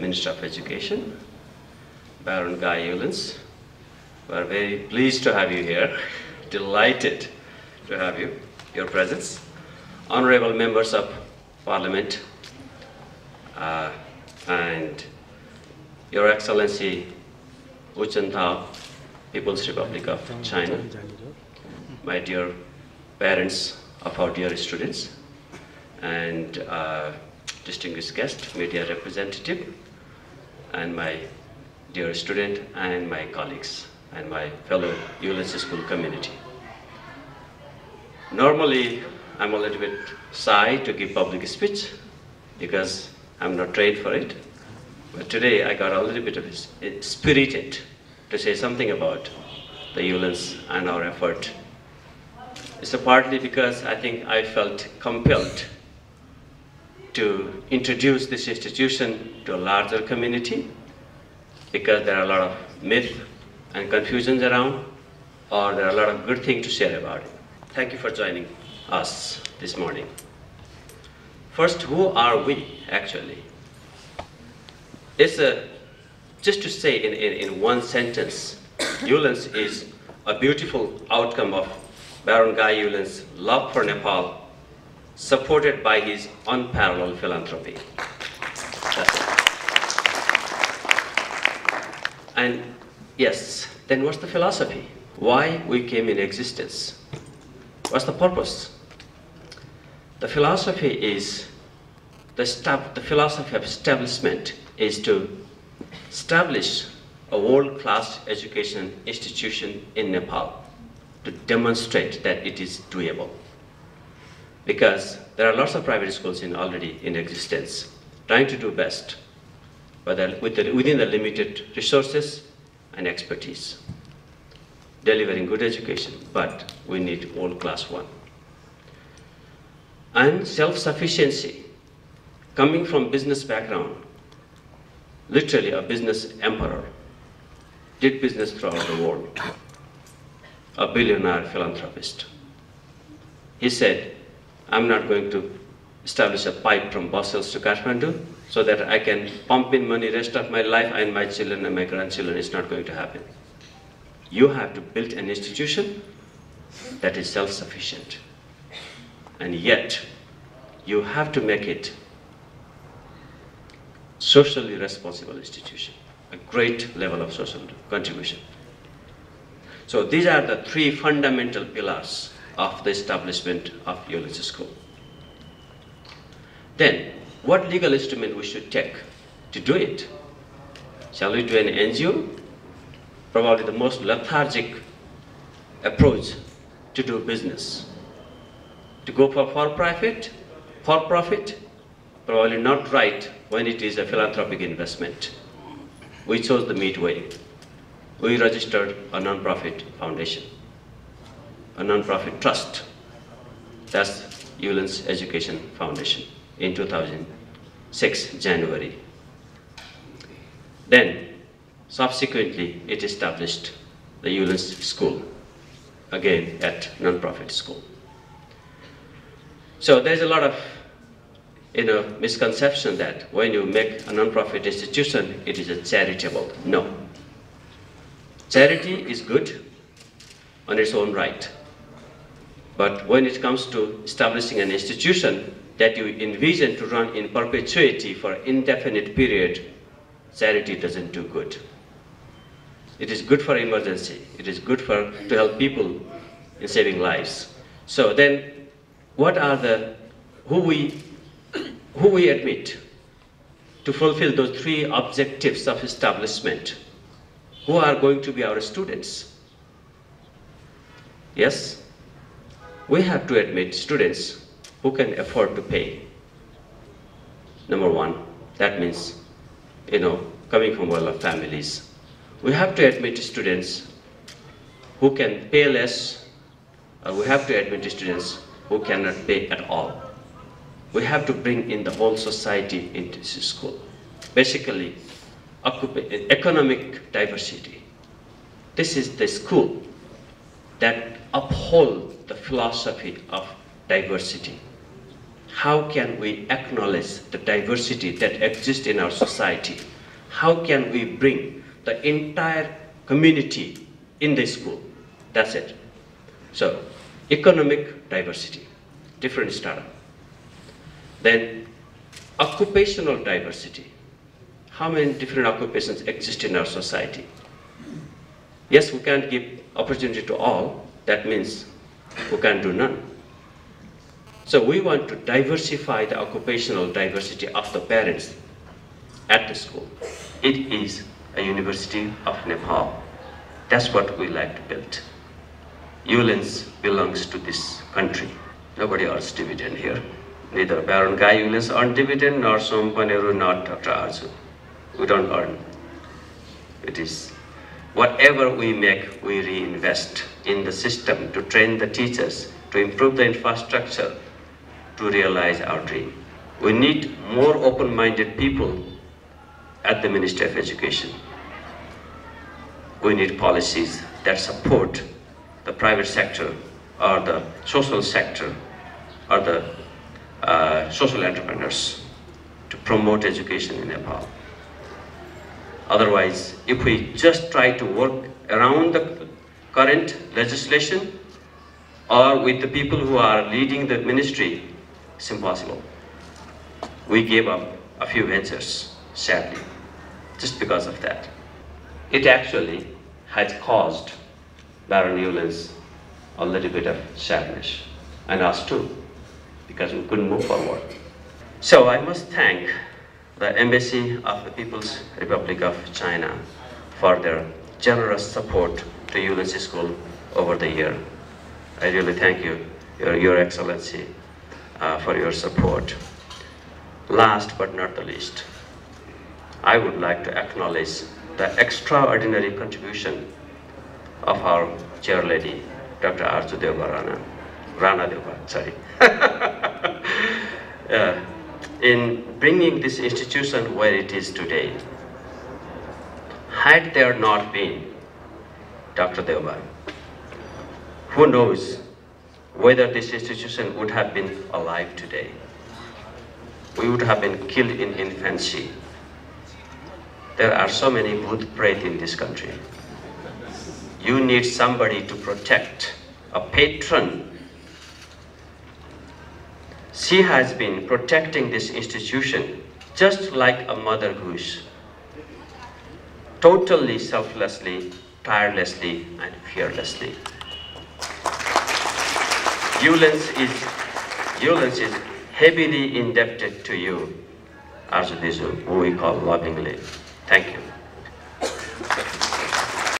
Minister of Education, Baron Guy Eulens. We are very pleased to have you here, delighted to have you, your presence. Honorable members of Parliament, and Your Excellency Wu Chantao, People's Republic of China, my dear parents of our dear students, and distinguished guest, media representative, and my dear student, and my colleagues, and my fellow Eulens School community. Normally, I'm a little bit shy to give public speech because I'm not trained for it. But today I got a little bit of spirited to say something about the Eulens and our effort. It's partly because I think I felt compelled to introduce this institution to a larger community because there are a lot of myth and confusions around, or there are a lot of good things to share about it. Thank you for joining us this morning. First, who are we actually? It's just to say in one sentence, Eulens is a beautiful outcome of Baron Guy Eulens' love for Nepal, supported by his unparalleled philanthropy. That's it. And yes, then what's the philosophy? Why we came in existence? What's the purpose? The philosophy is, the philosophy of establishment is to establish a world-class education institution in Nepal to demonstrate that it is doable. Because there are lots of private schools already in existence, trying to do best, but within the limited resources and expertise, delivering good education, but we need world-class one. And self-sufficiency, coming from business background, literally a business emperor, did business throughout the world, a billionaire philanthropist. He said, I'm not going to establish a pipe from Brussels to Kathmandu so that I can pump in money rest of my life and my children and my grandchildren. It's not going to happen. You have to build an institution that is self-sufficient. And yet, you have to make it socially responsible institution, a great level of social contribution. So these are the three fundamental pillars of the establishment of Eulens School. Then, what legal instrument we should take to do it? Shall we do an NGO? Probably the most lethargic approach to do business. To go for profit, probably not right when it is a philanthropic investment. We chose the midway. We registered a non-profit foundation, a non-profit trust. That's Eulens Education Foundation in 2006, January. Then, subsequently, it established the Eulens School, again at non-profit school. So there's a lot of misconception that when you make a non-profit institution, it is a charitable. No. Charity is good on its own right. But when it comes to establishing an institution that you envision to run in perpetuity for indefinite period, charity doesn't do good. It is good for emergency. It is good to help people in saving lives. So then, what are who we admit to fulfill those three objectives of establishment? Who are going to be our students? Yes, we have to admit students who can afford to pay. Number one, that means, coming from well-off families. We have to admit students who can pay less, or we have to admit students who cannot pay at all. We have to bring in the whole society into this school. Basically, economic diversity. This is the school that upholds the philosophy of diversity. how can we acknowledge the diversity that exists in our society? How can we bring the entire community in the school? That's it. So, economic diversity, different startup. Then, occupational diversity. How many different occupations exist in our society? Yes, we can't give opportunity to all. That means we can't do none. So we want to diversify the occupational diversity of the parents at the school. It is a University of Nepal. That's what we like to build. ULENS belongs to this country. Nobody earns dividend here. Neither Baron Guy ULENS earned dividend, nor Som Paneru, nor Dr. Arzu. We don't earn. It is whatever we make, we reinvest in the system to train the teachers, to improve the infrastructure, to realize our dream. We need more open-minded people at the Ministry of Education. We need policies that support the private sector or the social sector or the social entrepreneurs to promote education in Nepal. Otherwise, if we just try to work around the current legislation or with the people who are leading the ministry, it's impossible. We gave up a few ventures, sadly, just because of that. It actually has caused Baron ULENS a little bit of sadness, and us too, because we couldn't move forward. So I must thank the Embassy of the People's Republic of China for their generous support to ULENS School over the year. I really thank you, Your Excellency, for your support. Last but not the least, I would like to acknowledge the extraordinary contribution of our chair lady, Dr. Arzu Rana Deva, sorry. In bringing this institution where it is today. Had there not been Dr. Deva, who knows whether this institution would have been alive today. We would have been killed in infancy. There are so many bhut pret in this country. You need somebody to protect, a patron. She has been protecting this institution just like a mother goose, totally selflessly, tirelessly, and fearlessly. ULENS is heavily indebted to you, Arzu Dizu, who we call lovingly. Thank you.